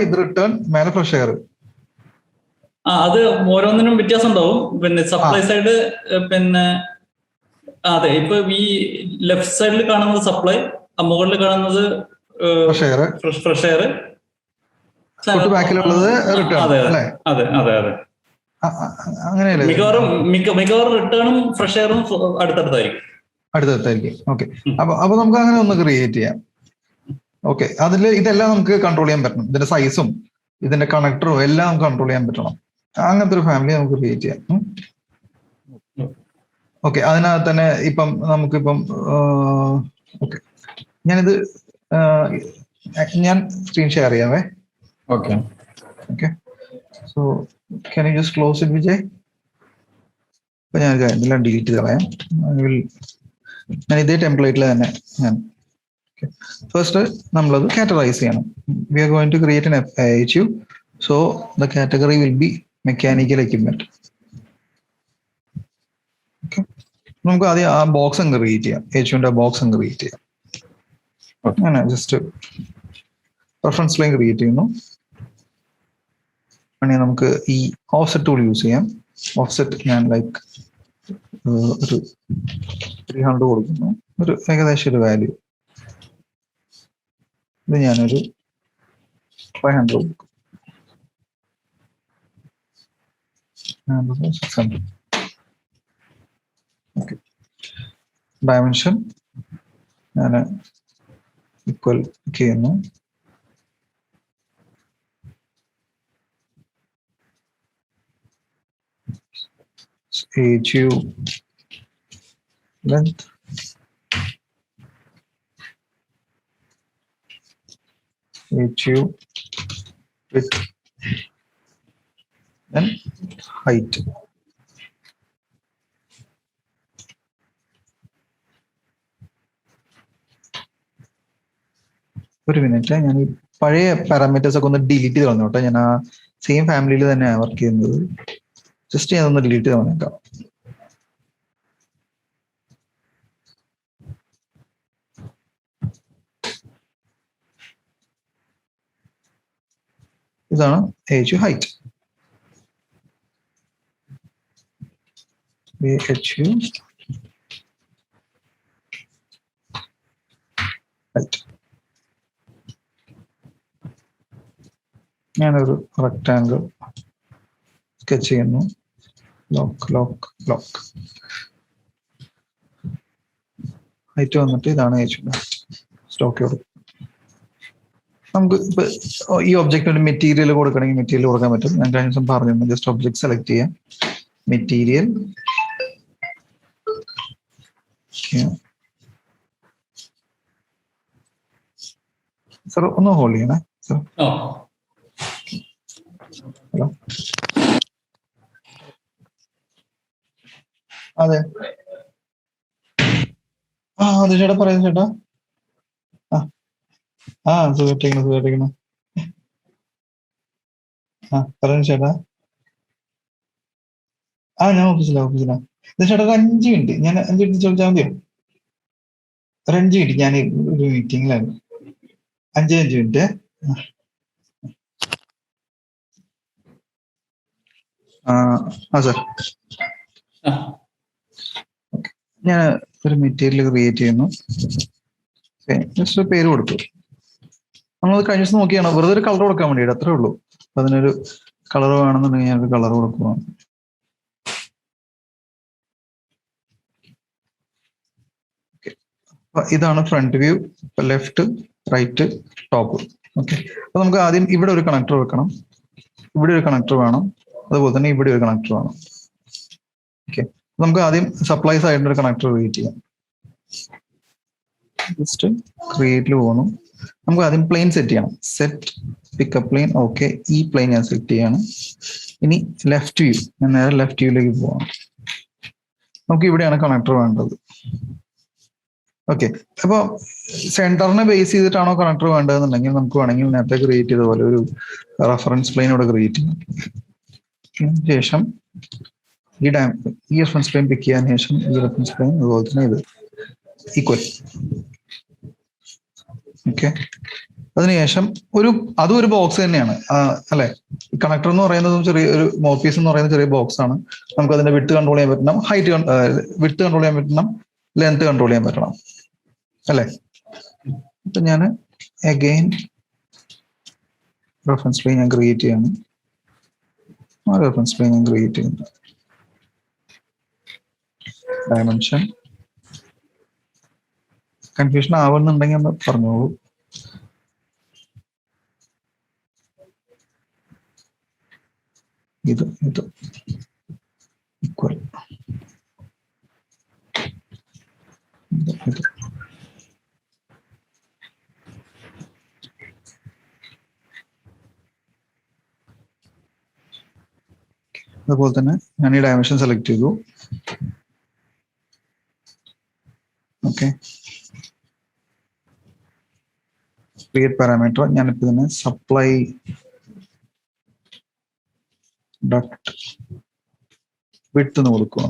ഇത് return മേലെ fresh air. അത് ഓരോന്നിനും വ്യത്യാസം ഉണ്ടാവും. പിന്നെ സപ്ലൈ സൈഡ് പിന്നെ അതെ ഇപ്പൊ ഈ ലെഫ്റ്റ് സൈഡിൽ കാണുന്നത് സപ്ലൈ, മുകളിൽ കാണുന്നത് ഫ്രഷ് എയർ, ബാക്കിലുള്ളത് റിട്ടേൺ. അതെ അതെ അതെ അതെ. അങ്ങനെയല്ലേ? മിക്കവാറും റിട്ടേണും ഫ്രഷ് എയറും അടുത്തടുത്തായിരിക്കും. ഓക്കെ. അപ്പൊ നമുക്ക് അങ്ങനെ ഒന്ന് ക്രിയേറ്റ് ചെയ്യാം. ഓക്കെ, അതിൽ ഇതെല്ലാം നമുക്ക് കൺട്രോൾ ചെയ്യാൻ പറ്റണം. ഇതിന്റെ സൈസും ഇതിന്റെ കണക്ടറും എല്ലാം നമുക്ക് കൺട്രോൾ ചെയ്യാൻ പറ്റണം. അങ്ങനത്തെ ഒരു ഫാമിലി നമുക്ക് ക്രിയേറ്റ് ചെയ്യാം. ഓക്കെ, അതിനകത്ത് തന്നെ ഇപ്പം നമുക്കിപ്പം ഓക്കെ, ഞാനിത് ഞാൻ സ്ക്രീൻ ഷെയർ ചെയ്യാവേ. Okay. Okay, so can you just close it Vijay? അപ്പൊ ഞാൻ ഇതെല്ലാം ഡിലീറ്റ് കളയാം. ഞാൻ ഇതേ ടെംപ്ലേറ്റിൽ തന്നെ ഞാൻ ഫസ്റ്റ് നമ്മളത് കാറ്റഗറൈസ് ചെയ്യണം. We are going to create an FAHU. So the category will be mechanical equipment. Okay, നമുക്ക് ആദ്യം ആ ബോക്സ് അങ്ങ് ക്രിയേറ്റ് ചെയ്യാം. HUവിന്റെ ബോക്സ് അങ്ങ് ക്രിയേറ്റ് ചെയ്യാം. അങ്ങനെ ജസ്റ്റ് റെഫറൻസ് ലൈൻ ക്രിയേറ്റ് ചെയ്യുന്നു. വേണമെങ്കിൽ നമുക്ക് ഈ ഓഫ്സെറ്റ് ടൂൾ യൂസ് ചെയ്യാം. ഓഫ്സെറ്റ് ഞാൻ ലൈക്ക് ഒരു 300 കൊടുക്കുന്നു, ഒരു ഏകദേശം ഒരു വാല്യൂ. ഇത് ഞാനൊരു 500 കൊടുക്കും. 600. ഓക്കെ, ഡയമെൻഷൻ ഞാൻ ഈക്വൽ ചെയ്യുന്നു. HU length, HU width, then height. ഒരു മിനിറ്റ്, ഞാൻ ഈ പഴയ പാരാമീറ്റേഴ്സ് ഒക്കെ ഒന്ന് ഡിലീറ്റ് ചെയ്ത് കളഞ്ഞോട്ടെ. ഞാൻ ആ സെയിം ഫാമിലിയിൽ തന്നെയാണ് വർക്ക് ചെയ്യുന്നത്. ജസ്റ്റ് ഞാനൊന്ന് ഡിലീറ്റ് ചെയ്ത് കളഞ്ഞേക്കാം. ഇതാണ് HU ഹൈറ്റ്. HU height. ഞാനൊരു റെക്ടാങ്കിൾ സ്കെച്ച് ചെയ്യുന്നു. ലോക്ക് ഹൈറ്റ് വന്നിട്ട് ഇതാണ് HU. സ്റ്റോക്ക് കൊടുക്കും. നമുക്ക് ഇപ്പൊ ഈ ഒബ്ജക്റ്റിന് മെറ്റീരിയൽ കൊടുക്കണമെങ്കിൽ മെറ്റീരിയൽ കൊടുക്കാൻ പറ്റും. ഞാൻ കഴിഞ്ഞ ദിവസം പറഞ്ഞു, ജസ്റ്റ് ഒബ്ജക്ട് സെലക്ട് ചെയ്യാം, മെറ്റീരിയൽ, സർ ഒന്ന് ഹോൾഡ് ചെയ്യണേ സർ. ഹലോ, അതെ അതെ ചേട്ടാ, പറയുന്നു ചേട്ടാ. സുഖമായിട്ടിരിക്കണം. പറയുന്നു ചേട്ടാ. ഞാൻ ഓഫീസിലാ. ചേട്ടാ ഒരു 5 മിനിറ്റ്, ഞാൻ 5 മിനിറ്റ് ചോദിച്ചാൽ മതിയോ? ഒരു 5 മിനിറ്റ്, ഞാൻ ഒരു മീറ്റിംഗിലാണ്. 5 മിനിറ്റ്. സാർ, ഞാൻ ഒരു മെറ്റീരിയൽ ക്രിയേറ്റ് ചെയ്യുന്നു. ജസ്റ്റ് പേര് കൊടുത്തു. നമ്മളത് കഴിഞ്ഞ ദിവസം നോക്കിയാണ്, വെറുതെ ഒരു കളർ കൊടുക്കാൻ വേണ്ടിയിട്ട്, അത്രേ ഉള്ളൂ. അപ്പൊ അതിനൊരു കളർ വേണമെന്നുണ്ടെങ്കിൽ ഞാനൊരു കളർ കൊടുക്കുക. ഇതാണ് front view, left, right, top. Okay, അപ്പൊ നമുക്ക് ആദ്യം ഇവിടെ ഒരു കണക്ടർ വെക്കണം, ഇവിടെ ഒരു കണക്ടർ വേണം, അതുപോലെ തന്നെ ഇവിടെ ഒരു കണക്ടർ വേണം. ഓക്കെ, നമുക്ക് ആദ്യം സപ്ലൈ സൈഡിൽ ഒരു കണക്ടർ ക്രിയേറ്റ് ചെയ്യാം. ജസ്റ്റ് ക്രിയേറ്റിൽ പോകണം. നമുക്ക് ആദ്യം പ്ലെയിൻ സെറ്റ് ചെയ്യണം. Set pickup plane. ഓക്കെ, ഈ പ്ലെയിൻ ഞാൻ സെറ്റ് ചെയ്യാണ്. ഇനി ലെഫ്റ്റ് വ്യൂ, ഞാൻ നേരെ ലെഫ്റ്റ് വ്യൂയിലേക്ക് പോവാം. നമുക്ക് ഇവിടെയാണ് കണക്ടർ വേണ്ടത്. ഓക്കെ, അപ്പോൾ സെന്ററിനെ ബേസ് ചെയ്തിട്ടാണോ കണക്ടർ വേണ്ടതെന്നുണ്ടെങ്കിൽ നമുക്ക് വേണമെങ്കിൽ നേരത്തെ ക്രിയേറ്റ് ചെയ്ത പോലെ ഒരു റെഫറൻസ് പ്ലെയിൻ ഇവിടെ ക്രിയേറ്റ് ചെയ്യാം. ശേഷം ഈ റെഫറൻസ് പ്ലെയിൻ പിക്ക് ചെയ്യാൻ ശേഷം ഈ റെഫറൻസ് പ്ലെയിൻ, അതുപോലെ തന്നെ ഇത് ഈക്വൽ. ഓക്കെ, അതിനുശേഷം അതും ഒരു ബോക്സ് തന്നെയാണ് അല്ലെ. കണക്ടർ എന്ന് പറയുന്നത് ചെറിയൊരു മോപ്പീസ് എന്ന് പറയുന്ന ചെറിയ ബോക്സ് ആണ്. നമുക്ക് അതിന്റെ വിഡ്ത് കൺട്രോൾ ചെയ്യാൻ പറ്റണം, വിഡ്ത് കൺട്രോൾ ചെയ്യാൻ പറ്റണം, ലെങ്ത് കൺട്രോൾ ചെയ്യാൻ പറ്റണം അല്ലെ. അപ്പൊ ഞാൻ അഗൈൻ റെഫറൻസ് പ്ലെയിൻ ഞാൻ ക്രിയേറ്റ് ചെയ്യാണ്. ആ റെഫറൻസ് പ്ലെയിൻ ഞാൻ ക്രിയേറ്റ് ചെയ്യുന്നു. ഡയമെൻഷൻ കൺഫ്യൂഷൻ ആവുന്നുണ്ടെങ്കിൽ ഒന്ന് പറഞ്ഞോളൂ. ഇത് ഈക്വൽ, ഇത് അതുപോലെ തന്നെ ഞാൻ ഈ ഡയമെൻഷൻ സെലക്ട് ചെയ്തു. Okay, create parameter. ഞാനിപ്പോ ഇതിനെ സപ്ലൈ ഡക്ട് വിഡ്ത് എന്ന് കൊടുക്കുക.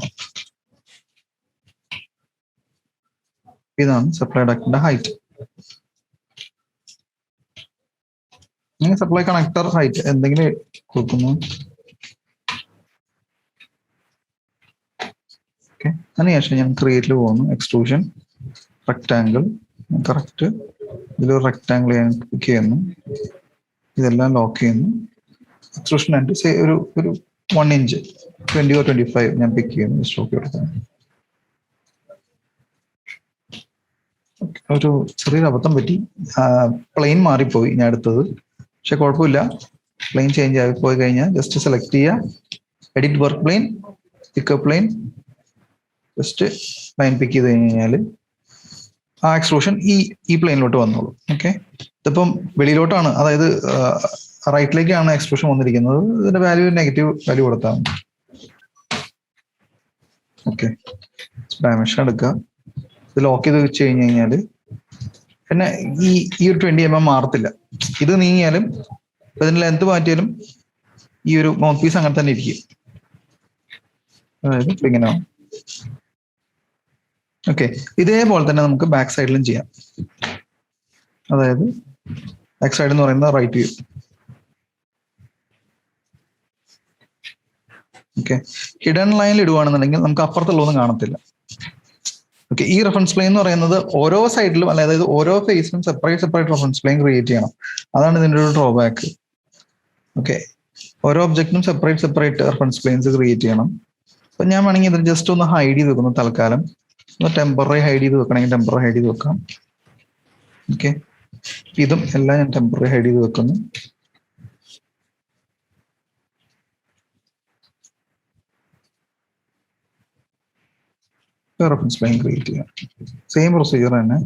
ഇതാണ് സപ്ലൈ ഡക്റ്റിന്റെ ഹൈറ്റ്. നിങ്ങൾ സപ്ലൈ കണക്ടർ ഹൈറ്റ് എന്തെങ്കിലും കൊടുക്കുന്നു. ഓക്കെ, അതിനുശേഷം ഞാൻ ക്രിയേറ്റിൽ പോകുന്നു. എക്സ്ട്രൂഷൻ റെക്ടാങ്കിൾ, കറക്റ്റ് ഇതിലൊരു റെക്ടാങ്കിൾ ഞാൻ ക്ലിക്ക് ചെയ്യുന്നു. ഇതെല്ലാം ലോക്ക് ചെയ്യുന്നു. എക്സ്ട്രൂഷൻ ആൻഡ് ഒരു 1 ഇഞ്ച് 20 or 25 ഞാൻ പിക്ക് ചെയ്യുന്നു. സ്റ്റോക്ക് എടുക്കാൻ ഒരു ചെറിയൊരു അബദ്ധം പറ്റി, പ്ലെയിൻ മാറിപ്പോയി ഞാൻ എടുത്തത്. പക്ഷെ കുഴപ്പമില്ല, പ്ലെയിൻ ചേഞ്ച് ആയി പോയി കഴിഞ്ഞാൽ ജസ്റ്റ് സെലക്ട് ചെയ്യുക, edit work plane, pickup plane, just line pick ചെയ്ത് കഴിഞ്ഞാൽ ആ എക്സ്ട്രൂഷൻ ഈ പ്ലെയിനിലോട്ട് വന്നോളൂ. ഓക്കെ, ഇതിപ്പം വെളിയിലോട്ടാണ്, അതായത് റൈറ്റിലേക്കാണ് എക്സ്ട്രൂഷൻ വന്നിരിക്കുന്നത്. ഇതിന്റെ വാല്യൂ നെഗറ്റീവ് വാല്യൂ കൊടുത്താൽ മതി. ഓക്കെ, ഡയമെൻഷൻ എടുക്കുക, ഇത് ലോക്ക് ചെയ്ത് വെച്ച് കഴിഞ്ഞ് കഴിഞ്ഞാൽ പിന്നെ ഈ ഒരു 20 mm മാറത്തില്ല. ഇത് നീങ്ങിയാലും ഇതിന്റെ ലെന്ത് മാറ്റിയാലും ഈ ഒരു മൗത്ത് പീസ് അങ്ങനെ തന്നെ ഇരിക്കും. അതായത് ഇങ്ങനെ. ഓക്കെ, ഇതേപോലെ തന്നെ നമുക്ക് ബാക്ക് സൈഡിലും ചെയ്യാം. അതായത് ബാക്ക് സൈഡ് എന്ന് പറയുന്നത് റൈറ്റ് വ്യൂ. ഓക്കെ, ഹിഡൻ ലൈനിൽ ഇടുവാണെന്നുണ്ടെങ്കിൽ നമുക്ക് അപ്പുറത്തുള്ളതൊന്നും കാണത്തില്ല. ഓക്കെ, ഈ റെഫറൻസ് പ്ലെയിൻ എന്ന് പറയുന്നത് ഓരോ സൈഡിലും, അതായത് ഓരോ ഫേസിലും സെപ്പറേറ്റ് റെഫറൻസ് പ്ലെയിൻ ക്രിയേറ്റ് ചെയ്യണം. അതാണ് ഇതിന്റെ ഒരു ഡ്രോബാക്ക്. ഓക്കെ, ഓരോ ഒബ്ജക്റ്റിനും സെപ്പറേറ്റ് റെഫറൻസ് പ്ലെയിൻസ് ക്രിയേറ്റ് ചെയ്യണം. അപ്പൊ ഞാൻ വേണമെങ്കിൽ ഇത് ജസ്റ്റ് ഒന്ന് ഹൈഡ് ചെയ്ത് വെക്കുന്നു. തൽക്കാലം ഒന്ന് ടെമ്പററി ഹൈഡ് ചെയ്ത് വെക്കണമെങ്കിൽ ടെമ്പററി ഹൈഡ് ചെയ്ത് വെക്കാം. ഓക്കെ, ഇതും എല്ലാം ഞാൻ ടെമ്പററി ഹൈഡ് ചെയ്ത് വെക്കുന്നു. റെഫറൻസ് പ്ലെയിൻ ക്രിയേറ്റ് ചെയ്യാം. സെയിം പ്രൊസീജിയർ തന്നെ.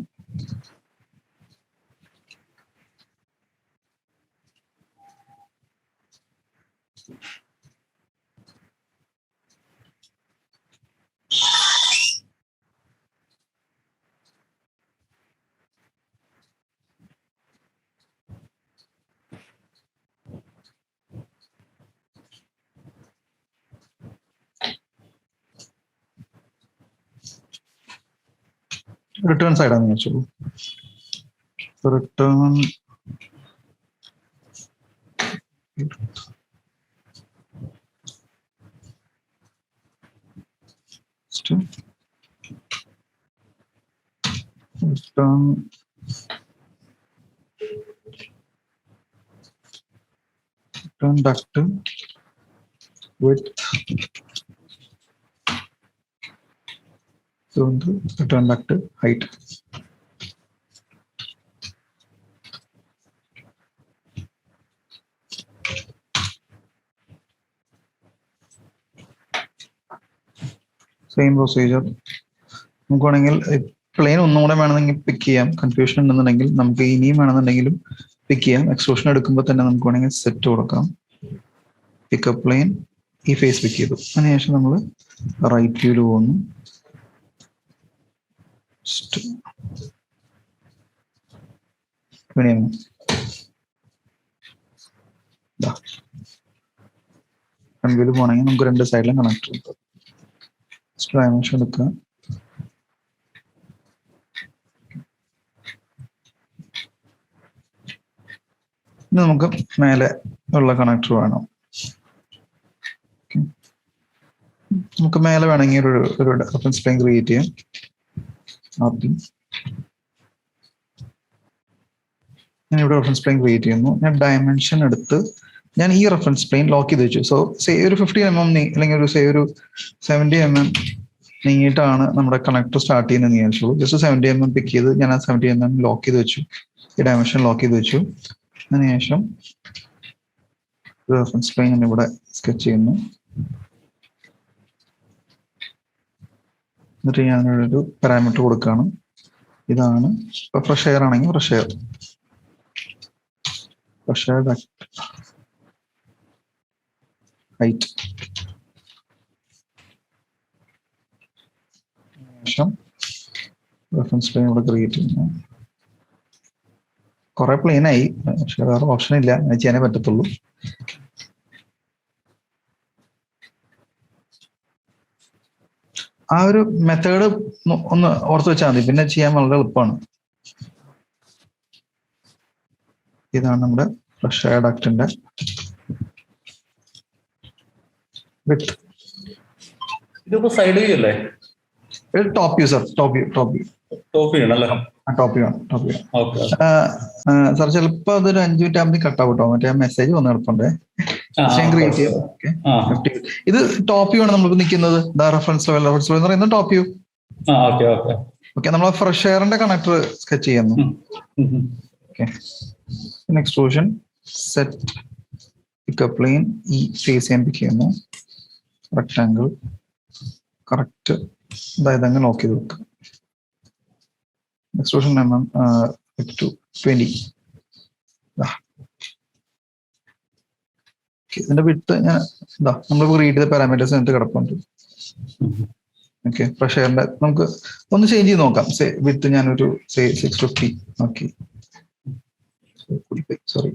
റിട്ടേൺ സൈഡാന്ന് വെച്ചോളൂ. Return return duct width return duct height. Same procedure. നമുക്ക് വേണമെങ്കിൽ പ്ലെയിൻ ഒന്നും കൂടെ വേണമെങ്കിൽ പിക്ക് ചെയ്യാം. കൺഫ്യൂഷൻ ഉണ്ടെന്നുണ്ടെങ്കിൽ നമുക്ക് ഇനിയും വേണമെന്നുണ്ടെങ്കിലും പിക്ക് ചെയ്യാം. എക്സ്ട്രൂഷൻ എടുക്കുമ്പോൾ തന്നെ നമുക്ക് വേണമെങ്കിൽ സെറ്റ് കൊടുക്കാം. പിക്കപ്പ് പ്ലെയിൻ ഈ ഫേസ് പിക്ക് ചെയ്തു. അതിനുശേഷം നമ്മൾ റൈറ്റ് വ്യൂല് പോകുന്നു. ഫ്രണ്ട് വ്യൂല് പോകണമെങ്കിൽ നമുക്ക് രണ്ട് സൈഡിലും കണക്ട് ചെയ്യും. ഡയമെൻഷൻ എടുക്കുക. ഇനി നമുക്ക് മേലെ ഉള്ള കണക്ടർ വേണം. നമുക്ക് മേലെ വേണമെങ്കിൽ ഒരു റെഫറൻസ് പ്ലെയിൻ ക്രിയേറ്റ് ചെയ്യാം. ഞാൻ ഇവിടെ റെഫറൻസ് പ്ലെയിൻ ക്രിയേറ്റ് ചെയ്യുന്നു. ഞാൻ ഡയമെൻഷൻ എടുത്ത് ഞാൻ ഈ റെഫറൻസ് പ്ലെയിൻ ലോക്ക് ചെയ്ത് വെച്ചു. സോ സേ ഒരു 50 mm അല്ലെങ്കിൽ ഒരു 70 mm നീങ്ങിയിട്ടാണ് നമ്മുടെ കണക്ടർ സ്റ്റാർട്ട് ചെയ്യുന്നത് വിചാരിച്ചോളൂ. ജസ്റ്റ് 70 mm പിക്ക് ചെയ്ത് ഞാൻ ആ 70 mm ലോക്ക് ചെയ്ത് വെച്ചു. ഈ ഡയമെൻഷൻ ലോക്ക് ചെയ്ത് വെച്ചു. അതിനുശേഷം റെഫറൻസ് പ്ലെയിൻ ഞാൻ ഇവിടെ സ്കെച്ച് ചെയ്യുന്നു. എന്നിട്ട് ഞാനൊരു പാരാമീറ്റർ കൊടുക്കുകയാണ്. ഇതാണ് ഇപ്പൊ ഫ്രഷ് എയർ ആണെങ്കിൽ ഫ്രഷ് എയർ ഹൈറ്റ്. ശേഷം റെഫറൻസ് പ്ലെയിൻ ഇവിടെ ക്രിയേറ്റ് ചെയ്യുന്നു. കുറെ പ്ലെയിൻ ആയി, പക്ഷെ വേറെ ഓപ്ഷൻ ഇല്ല, അങ്ങനെ ചെയ്യാനേ പറ്റത്തുള്ളൂ. ആ ഒരു മെത്തേഡ് ഒന്ന് ഓർത്ത് വെച്ചാൽ മതി, പിന്നെ ചെയ്യാൻ വളരെ എളുപ്പമാണ്. ഇതാണ് നമ്മുടെ ഫ്രഷ് എയർ ഡക്റ്റിന്റെ വിഡ്ത്. ഇതിപ്പോ സൈഡ് വ്യൂ അല്ലേ? Top view sir, top view top view ആണല്ലേ? ടോപ്പ് വ്യൂ ആണ്. സാർ ചിലപ്പോ അതൊരു 5 മിനിറ്റ് ആകുമ്പോൾ കട്ട് ആവട്ടോ, മറ്റേ മെസ്സേജ് വന്ന് കിടപ്പുണ്ടേ. ഇത് ടോപ്പ് വ്യൂ ആണ് നമ്മളിപ്പോ നിൽക്കുന്നത്. റെഫറൻസ് ലെവൽ എന്ന് പറയുന്നത് ടോപ്പ് വ്യൂ. ഓക്കെ, നമ്മൾ ഫ്രഷ് എയറിന്റെ കണക്ടർ സ്കെച്ച് ചെയ്യുന്നു. എക്സ്ട്രൂഷൻ സെറ്റ് പിക്കപ്പ് പ്ലെയിൻ ഈ ഫേസ് ചെയ്യാൻ പിക്ക് ചെയ്യുന്നു. റെക്ടാങ്കിൾ കറക്റ്റ് അതായത് അങ്ങ് ലോക്ക് ചെയ്ത് വെക്കുക. Extrusion to 20. ഇതിന്റെ വിട്ട് ഞാൻ നമ്മളിപ്പോ റീഡ് ചെയ്ത പാരാമീറ്റേഴ്സ് എന്നിട്ട് കിടപ്പുണ്ട്. ഓക്കെ, ഫ്രഷ് എയറിന്റെ നമുക്ക് ഒന്ന് ചേഞ്ച് ചെയ്ത് നോക്കാം. വിത്ത് ഞാനൊരു 650 ഓക്കെ, സോറി.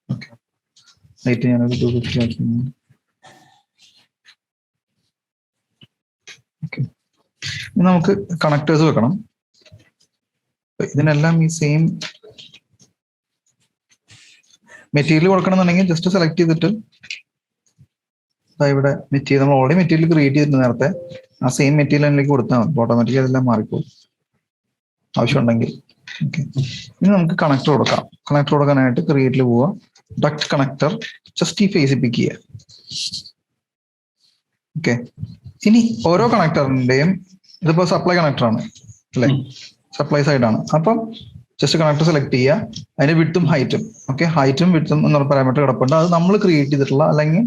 ഓക്കെ, ഹൈറ്റ് ഞാനൊരു 250 ആക്കുന്നു. ഇനി നമുക്ക് കണക്ടേഴ്സ് വെക്കണം. ഇതിനെല്ലാം ഈ സെയിം മെറ്റീരിയൽ കൊടുക്കണമെന്നുണ്ടെങ്കിൽ ജസ്റ്റ് സെലക്ട് ചെയ്തിട്ട് ഇവിടെ മെറ്റീരിയൽ നമ്മൾ ഓൾറെഡി മെറ്റീരിയൽ ക്രിയേറ്റ് ചെയ്തിട്ടുണ്ട് നേരത്തെ, ആ സെയിം മെറ്റീരിയൽ അതിലേക്ക് കൊടുത്താൽ മതി. ഓട്ടോമാറ്റിക്കലി അതെല്ലാം മാറിപ്പോകും ആവശ്യമുണ്ടെങ്കിൽ. ഓക്കെ, ഇനി നമുക്ക് കണക്ടർ കൊടുക്കാം. കണക്ടർ കൊടുക്കാനായിട്ട് ക്രിയേറ്റിൽ പോവുക. ഡക്ട് കണക്ടർ ജസ്റ്റ് ഈ ഫേസ് പിക്ക് ചെയ്യുക. ഓക്കെ, ഇനി ഓരോ കണക്ടറിന്റെയും ഇതിപ്പോ സപ്ലൈ കണക്ടർ ആണ് അല്ലെ, സപ്ലൈ സൈഡ് ആണ്. അപ്പം ജസ്റ്റ് കണക്ടർ സെലക്ട് ചെയ്യുക, അതിന്റെ വിഡ്ത്തും ഹൈറ്റും. ഓക്കെ, ഹൈറ്റും വിഡ്ത്തും എന്നുള്ള പാരാമീറ്റർ കിടപ്പുണ്ട്. അത് നമ്മൾ ക്രിയേറ്റ് ചെയ്തിട്ടുള്ള അല്ലെങ്കിൽ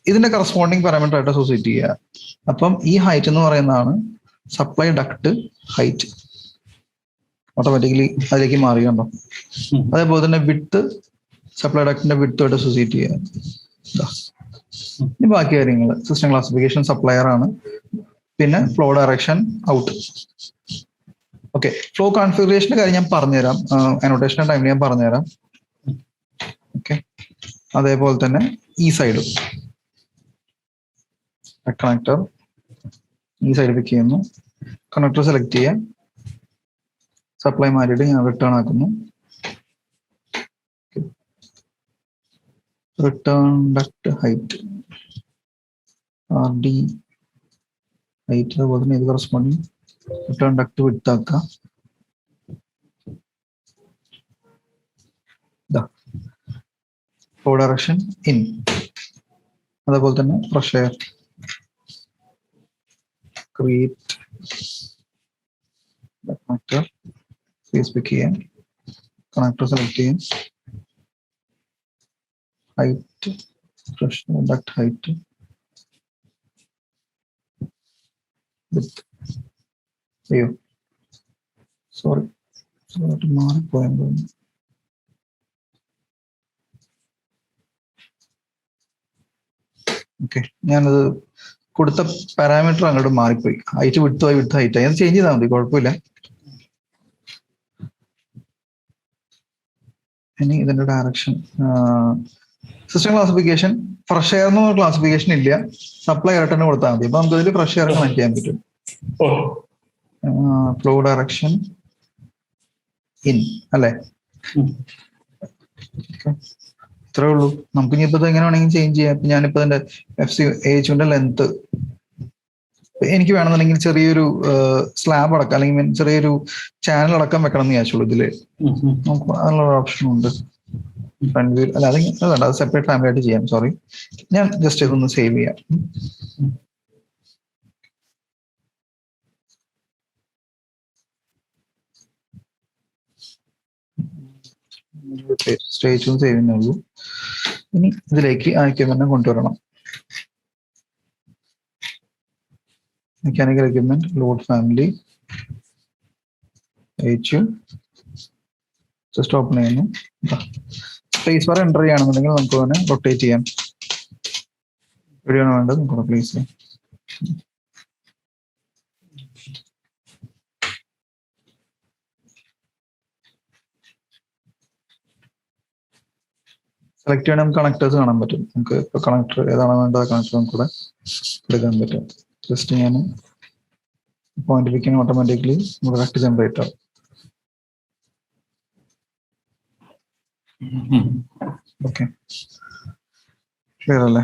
ഇതിന്റെ കറസ്പോണ്ടിങ് പാരാമീറ്റർ ആയിട്ട് അസോസിയേറ്റ് ചെയ്യുക. അപ്പം ഈ ഹൈറ്റ് എന്ന് പറയുന്നതാണ് സപ്ലൈ ഡക്ട് ഹൈറ്റ്. ഓട്ടോമാറ്റിക്കലി അതിലേക്ക് മാറിയുണ്ടോ. അതേപോലെ തന്നെ വിഡ്ത്ത് സപ്ലൈ ഡക്ടിന്റെ വിഡ്ത്തുമായിട്ട് അസോസിയേറ്റ് ചെയ്യുക. ഇനി ബാക്കി കാര്യങ്ങൾ സിസ്റ്റം ക്ലാസിഫിക്കേഷൻ സപ്ലയർ ആണ്, പിന്നെ flow direction out. Okay, flow കോൺഫിഗറേഷന്റെ കാര്യം ഞാൻ പറഞ്ഞുതരാം, അനോട്ടേഷന്റെ ടൈമിൽ ഞാൻ പറഞ്ഞുതരാം. ഓക്കെ, അതേപോലെ തന്നെ ഈ സൈഡും കണക്ടർ ഈ സൈഡ് പിക്ക് ചെയ്യുന്നു. കണക്ടർ സെലക്ട് ചെയ്യാം. സപ്ലൈ മാറ്റിയിട്ട് ഞാൻ റിട്ടേൺ ആക്കുന്നു. Return duct height RD height, അതുപോലെ തന്നെ ഇത് കറസ്പോണ്ടിങ് റിട്ടേൺ ഡക്ട് വിഡ്ത്ത് ആക്കാം. ഫ്ലോ ഡയറക്ഷൻ ഇൻ, അതേപോലെ തന്നെ ഫ്രഷ് എയർ ക്രിയേറ്റ് കണക്ടർ, പിക്ക് ചെയ്യാം, കണക്ടർ സെലക്ട് ചെയ്യാം, ഹൈറ്റ് ഫ്രഷ് ഡക്ട് ഹൈറ്റ് വിത്ത്, അയ്യോ സോറി മാറിപ്പോയെന്ന് തോന്നുന്നു. ഓക്കെ, ഞാനത് കൊടുത്ത പാരാമീറ്റർ അങ്ങോട്ട് മാറിപ്പോയി. ഹൈറ്റ് വിട്ട് ഹൈറ്റ് ആയി, അത് ചേഞ്ച് ചെയ്താൽ മതി, കുഴപ്പമില്ല. ഇനി ഇതിന്റെ direction system classification, fresh air എന്ന് ക്ലാസിഫിക്കേഷൻ ഇല്ല, സപ്ലൈ ആയിട്ട് തന്നെ കൊടുത്താൽ മതി. അപ്പൊ നമുക്ക് ഇതിൽ ഫ്രഷ് എയർ കണക്ട് ചെയ്യാൻ പറ്റും. ഫ്ലോ ഡയറക്ഷൻ ഇൻ അല്ലേ? ഇത്രേ ഉള്ളൂ. നമുക്ക് ഇനിയിപ്പോ ഇത് എങ്ങനെ വേണമെങ്കിൽ ചേഞ്ച് ചെയ്യാം. ഇപ്പൊ ഞാനിപ്പോ ഇതിന്റെ AHന്റെ ലെങ്ത് എനിക്ക് വേണമെന്നുണ്ടെങ്കിൽ ചെറിയൊരു സ്ലാബ് അടക്കം, അല്ലെങ്കിൽ ചെറിയൊരു ചാനൽ അടക്കം വെക്കണം എന്ന് വിചാരിച്ചുള്ളൂ. ഇതില് നമുക്ക് അതിനുള്ള ഓപ്ഷൻ ഉണ്ട്. ഫ്രണ്ട് വ്യൂ അല്ല, അത് സെപ്പറേറ്റ് ഫാമിലി ആയിട്ട് ചെയ്യാം. സോറി, ഞാൻ ജസ്റ്റ് ഇതൊന്ന് സേവ് ചെയ്യാം. സ്റ്റേജ് സേവ് ചെയ്യുന്നുള്ളൂ. ഇനി ഇതിലേക്ക് എക്യുപ്മെന്റ് കൊണ്ടുവരണം. Mechanical equipment, load family, HU just open ചെയ്യുന്നു. സ്പേസ് ബാർ എൻ്റർ ചെയ്യുകയാണെന്നുണ്ടെങ്കിൽ നമുക്ക് തന്നെ റൊട്ടേറ്റ് ചെയ്യാം. എവിടെയാണ് വേണ്ടത് നമുക്ക് പ്ലേസ് ചെയ്യാം. സെലക്ട് ചെയ്യണം, നമുക്ക് കണക്ടേഴ്സ് കാണാൻ പറ്റും. നമുക്ക് ഇപ്പോൾ കണക്ടർ ഏതാണോ വേണ്ടത് കണക്ടർ നമുക്ക് കൂടെ എടുക്കാൻ പറ്റും. ജസ്റ്റ് ഞാൻ പോയിന്റ് പിക്കിന് ഓട്ടോമാറ്റിക്കലി നമ്മുടെ കറക്റ്റ് ജനറേറ്റ് ആവും. ഓക്കെ, ക്ലിയർ അല്ലേ?